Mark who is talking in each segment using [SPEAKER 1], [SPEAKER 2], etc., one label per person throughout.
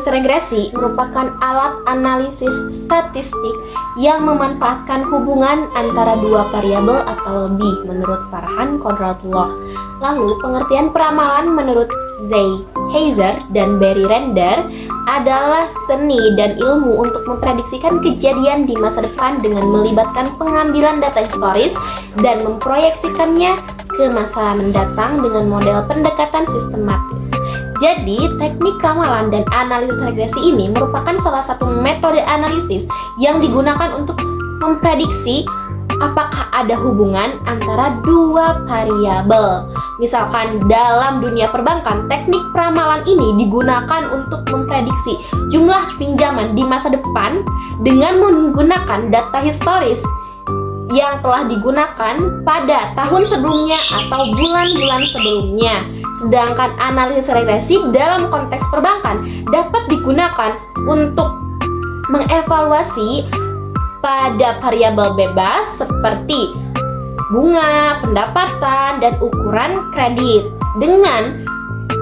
[SPEAKER 1] Analisis regresi merupakan alat analisis statistik yang memanfaatkan hubungan antara dua variabel atau lebih menurut Farhan Konradullah. Lalu, pengertian peramalan menurut Zay Heiser dan Barry Render adalah seni dan ilmu untuk memprediksikan kejadian di masa depan dengan melibatkan pengambilan data historis dan memproyeksikannya ke masa mendatang dengan model pendekatan sistematis. Jadi, teknik ramalan dan analisis regresi ini merupakan salah satu metode analisis yang digunakan untuk memprediksi apakah ada hubungan antara dua variabel. Misalkan dalam dunia perbankan, teknik ramalan ini digunakan untuk memprediksi jumlah pinjaman di masa depan dengan menggunakan data historis yang telah digunakan pada tahun sebelumnya atau bulan-bulan sebelumnya. Sedangkan analisis regresi dalam konteks perbankan dapat digunakan untuk mengevaluasi pada variabel bebas seperti bunga, pendapatan, dan ukuran kredit dengan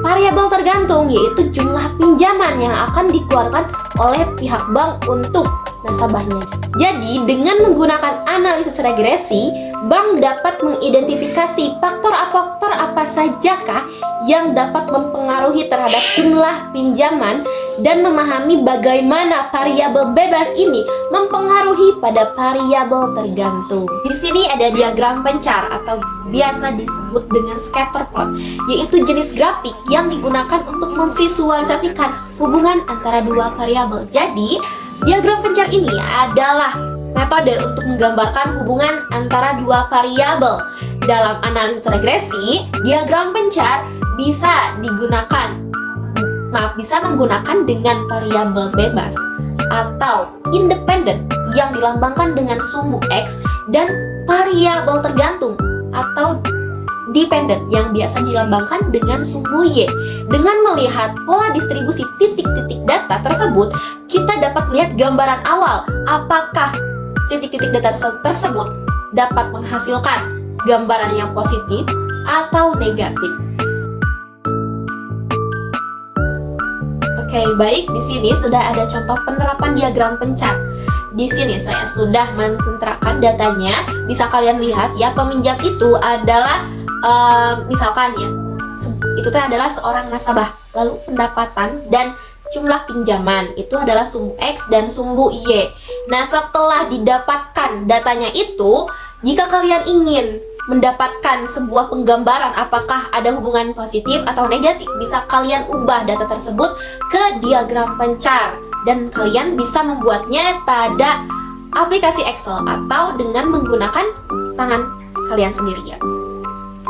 [SPEAKER 1] variabel tergantung, yaitu jumlah pinjaman yang akan dikeluarkan oleh pihak bank untuk nasabahnya. Jadi, dengan menggunakan analisis regresi, bank dapat mengidentifikasi faktor-faktor apa sajakah yang dapat mempengaruhi terhadap jumlah pinjaman dan memahami bagaimana variabel bebas ini mempengaruhi pada variabel tergantung. Di sini ada diagram pencar atau biasa disebut dengan scatter plot, yaitu jenis grafik yang digunakan untuk memvisualisasikan hubungan antara dua variabel. Jadi, diagram pencar ini adalah metode untuk menggambarkan hubungan antara dua variabel. Dalam analisis regresi, diagram pencar bisa menggunakan dengan variabel bebas atau independen yang dilambangkan dengan sumbu X dan variabel tergantung atau dependent yang biasa dilambangkan dengan sumbu Y. Dengan melihat pola distribusi titik-titik data tersebut, kita dapat melihat gambaran awal apakah titik-titik data tersebut dapat menghasilkan gambaran yang positif atau negatif. Oke, baik, di sini sudah ada contoh penerapan diagram pencar. Di sini saya sudah mensentrakan datanya. Bisa kalian lihat ya, peminjam itu adalah misalkan ya, itu adalah seorang nasabah. Lalu pendapatan dan jumlah pinjaman itu adalah sumbu X dan sumbu Y. Nah, setelah didapatkan datanya itu, jika kalian ingin mendapatkan sebuah penggambaran apakah ada hubungan positif atau negatif, bisa kalian ubah data tersebut ke diagram pencar dan kalian bisa membuatnya pada aplikasi Excel atau dengan menggunakan tangan kalian sendiri ya.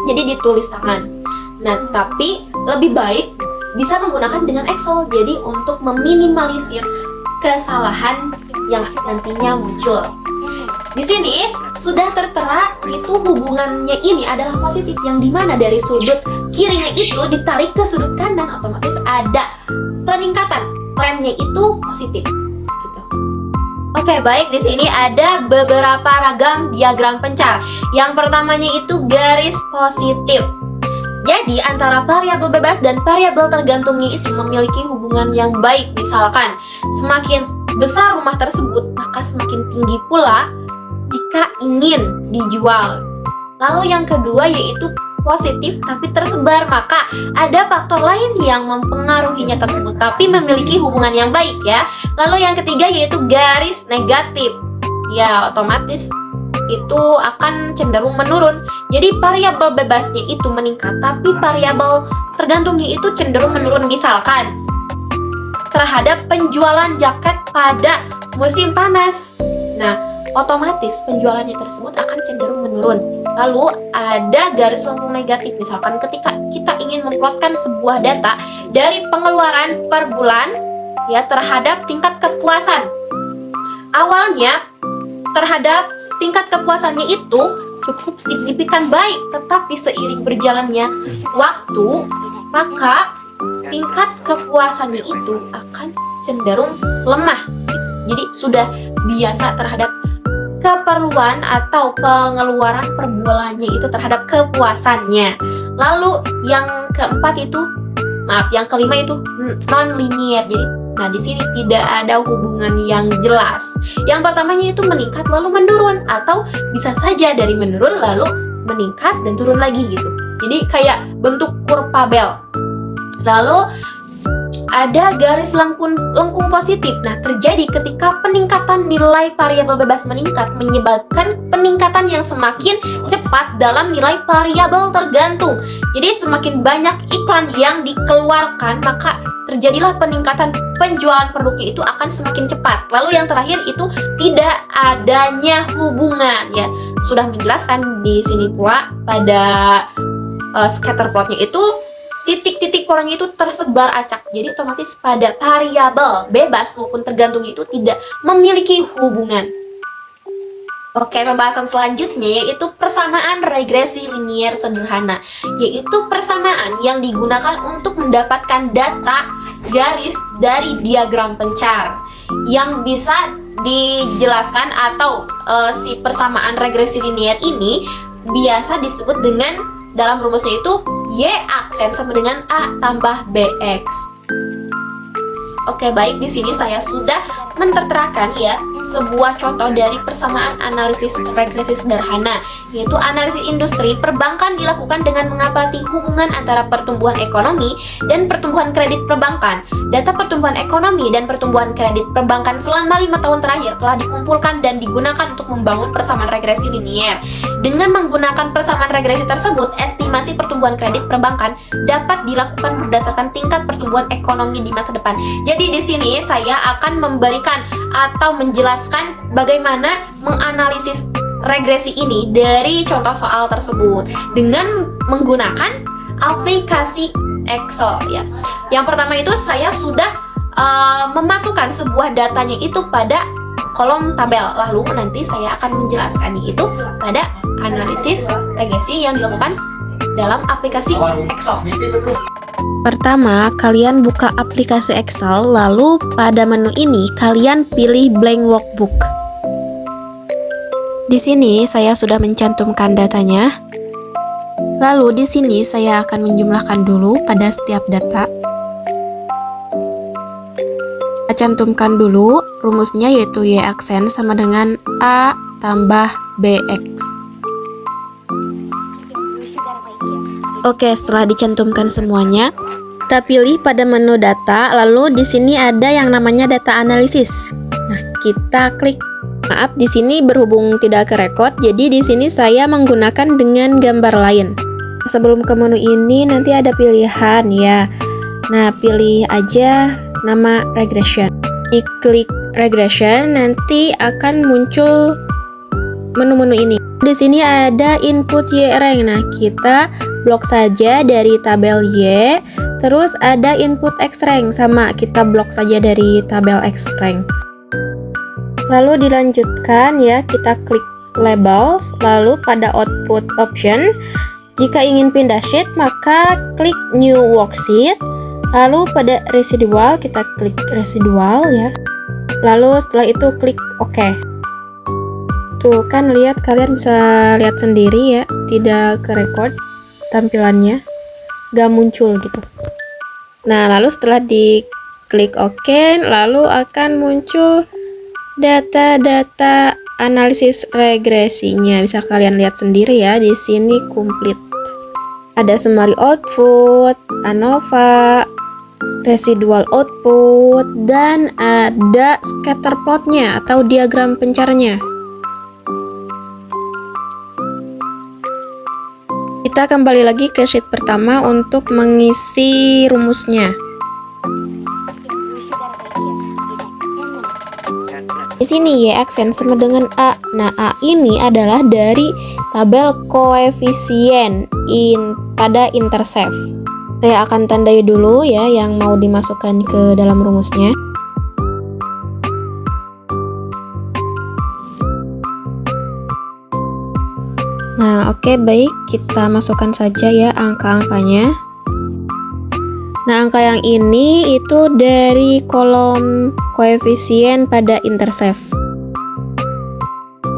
[SPEAKER 1] Jadi ditulis tangan. Nah, tapi lebih baik bisa menggunakan dengan Excel, jadi untuk meminimalisir kesalahan yang nantinya muncul. Di sini sudah tertera itu hubungannya ini adalah positif, yang dimana dari sudut kirinya itu ditarik ke sudut kanan, otomatis ada peningkatan, trennya itu positif. Gitu. Oke, baik, di sini ada beberapa ragam diagram pencar. Yang pertamanya itu garis positif. Jadi antara variabel bebas dan variabel tergantungnya itu memiliki hubungan yang baik. Misalkan semakin besar rumah tersebut, maka semakin tinggi pula jika ingin dijual. Lalu yang kedua yaitu positif tapi tersebar, maka ada faktor lain yang mempengaruhinya tersebut tapi memiliki hubungan yang baik ya. Lalu yang ketiga yaitu garis negatif. Ya, otomatis itu akan cenderung menurun. Jadi variabel bebasnya itu meningkat tapi variabel tergantungnya itu cenderung menurun. Misalkan terhadap penjualan jaket pada musim panas. Nah, otomatis penjualannya tersebut akan cenderung menurun. Lalu ada garis lengkung negatif. Misalkan ketika kita ingin memplotkan sebuah data dari pengeluaran per bulan ya terhadap tingkat kepuasan. Awalnya terhadap tingkat kepuasannya itu cukup signifikan baik, tetapi seiring berjalannya waktu, maka tingkat kepuasannya itu akan cenderung lemah. Jadi sudah biasa terhadap keperluan atau pengeluaran per bulannya itu terhadap kepuasannya. Lalu yang keempat itu, yang kelima itu non-linear. Jadi Nah, di sini tidak ada hubungan yang jelas. Yang pertamanya itu meningkat lalu menurun, atau bisa saja dari menurun lalu meningkat dan turun lagi gitu. Jadi kayak bentuk kurva bel. Lalu ada garis lengkung positif. Nah, terjadi ketika peningkatan nilai variabel bebas meningkat menyebabkan peningkatan yang semakin cepat dalam nilai variabel tergantung. Jadi semakin banyak iklan yang dikeluarkan, maka terjadilah peningkatan penjualan produknya itu akan semakin cepat. Lalu yang terakhir itu tidak adanya hubungan, ya. Sudah menjelaskan di sini pula pada scatter plotnya itu titik-titik polanya itu tersebar acak. Jadi otomatis pada variabel bebas maupun tergantung itu tidak memiliki hubungan. Oke, pembahasan selanjutnya yaitu persamaan regresi linier sederhana, yaitu persamaan yang digunakan untuk mendapatkan data garis dari diagram pencar yang bisa dijelaskan, atau si persamaan regresi linier ini biasa disebut dengan, dalam rumusnya itu Y aksen sama dengan A tambah BX. Oke, baik, di sini saya sudah menterterakan ya sebuah contoh dari persamaan analisis regresi sederhana, yaitu analisis industri perbankan dilakukan dengan mengamati hubungan antara pertumbuhan ekonomi dan pertumbuhan kredit perbankan. Data pertumbuhan ekonomi dan pertumbuhan kredit perbankan selama 5 tahun terakhir telah dikumpulkan dan digunakan untuk membangun persamaan regresi linier. Dengan menggunakan persamaan regresi tersebut, estimasi pertumbuhan kredit perbankan dapat dilakukan berdasarkan tingkat pertumbuhan ekonomi di masa depan. Jadi di sini saya akan memberikan atau menjelaskan bagaimana menganalisis regresi ini dari contoh soal tersebut dengan menggunakan aplikasi Excel ya. Yang pertama itu saya sudah memasukkan sebuah datanya itu pada kolom tabel, lalu nanti saya akan menjelaskannya itu pada analisis regresi yang dilakukan dalam aplikasi Excel.
[SPEAKER 2] Pertama, kalian buka aplikasi Excel, lalu pada menu ini kalian pilih blank workbook. Di sini saya sudah mencantumkan datanya. Lalu di sini saya akan menjumlahkan dulu pada setiap data. Saya cantumkan dulu rumusnya, yaitu Y aksen sama dengan A tambah BX. Oke, setelah dicantumkan semuanya, kita pilih pada menu data, lalu di sini ada yang namanya data analisis. Nah, kita klik. Maaf, di sini berhubung tidak kerekod, jadi di sini saya menggunakan dengan gambar lain. Sebelum ke menu ini nanti ada pilihan ya. Nah, pilih aja nama regression. Diklik regression, nanti akan muncul menu-menu ini. Di sini ada input Y rank. Nah, kita blok saja dari tabel Y. Terus ada input X rank, sama kita blok saja dari tabel X rank. Lalu dilanjutkan ya, kita klik labels, lalu pada output option, jika ingin pindah sheet maka klik new worksheet. Lalu pada residual kita klik residual ya. Lalu setelah itu klik OK. Tuh kan, lihat, kalian bisa lihat sendiri ya, tidak kerekod tampilannya, gak muncul gitu. Nah, lalu setelah diklik OK, lalu akan muncul data-data analisis regresinya. Bisa kalian lihat sendiri ya, di sini komplit. Ada summary output, ANOVA, residual output, dan ada scatter plotnya atau diagram pencarnya. Kita kembali lagi ke sheet pertama untuk mengisi rumusnya. Di sini Y aksen sama dengan A. Nah, A ini adalah dari tabel koefisien pada intercept. Saya akan tandai dulu ya yang mau dimasukkan ke dalam rumusnya. Nah, oke, baik, kita masukkan saja ya angka-angkanya. Nah, angka yang ini itu dari kolom koefisien pada intercept.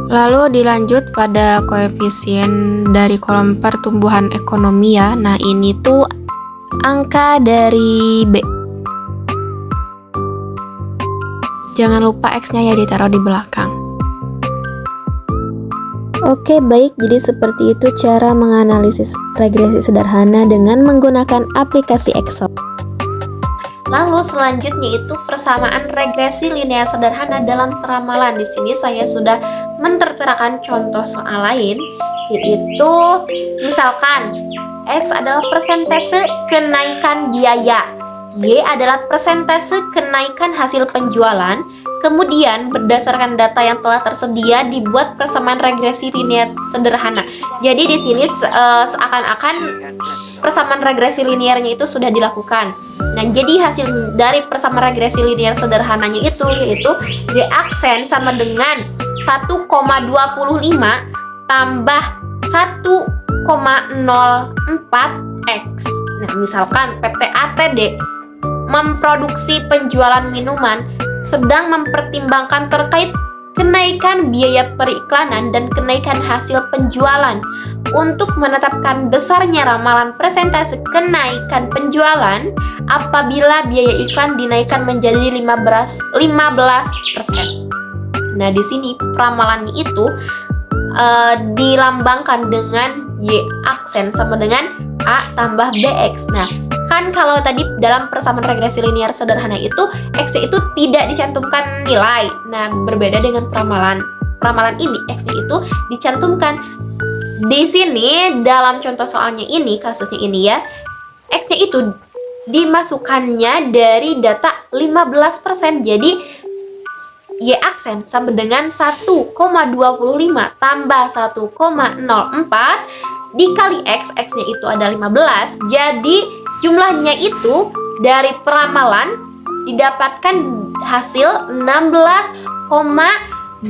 [SPEAKER 2] Lalu dilanjut pada koefisien dari kolom pertumbuhan ekonomi ya. Nah, ini tuh angka dari B. Jangan lupa X-nya ya ditaruh di belakang. Oke, baik. Jadi seperti itu cara menganalisis regresi sederhana dengan menggunakan aplikasi Excel.
[SPEAKER 1] Lalu selanjutnya itu persamaan regresi linear sederhana dalam peramalan. Di sini saya sudah menterterakan contoh soal lain, yaitu misalkan X adalah persentase kenaikan biaya, Y adalah persentase kenaikan hasil penjualan. Kemudian berdasarkan data yang telah tersedia dibuat persamaan regresi linear sederhana. Jadi di sini seakan-akan persamaan regresi linearnya itu sudah dilakukan. Nah, jadi hasil dari persamaan regresi linear sederhananya itu yaitu Y aksen sama dengan 1,25 tambah 1,04 X. Nah, misalkan PT ATD memproduksi penjualan minuman sedang mempertimbangkan terkait kenaikan biaya periklanan dan kenaikan hasil penjualan. Untuk menetapkan besarnya ramalan persentase kenaikan penjualan apabila biaya iklan dinaikkan menjadi 15%. Nah, di sini ramalannya itu dilambangkan dengan Y aksen sama dengan A tambah BX. Nah, kan kalau tadi dalam persamaan regresi linear sederhana itu X-nya itu tidak dicantumkan nilai. Nah, berbeda dengan peramalan. Peramalan ini X-nya itu dicantumkan. Di sini dalam contoh soalnya ini, kasusnya ini ya, X-nya itu dimasukkannya dari data 15%. Jadi Y aksen sama dengan 1,25 tambah 1,04 dikali X, X-nya itu ada 15. Jadi jumlahnya itu dari peramalan didapatkan hasil 16,85.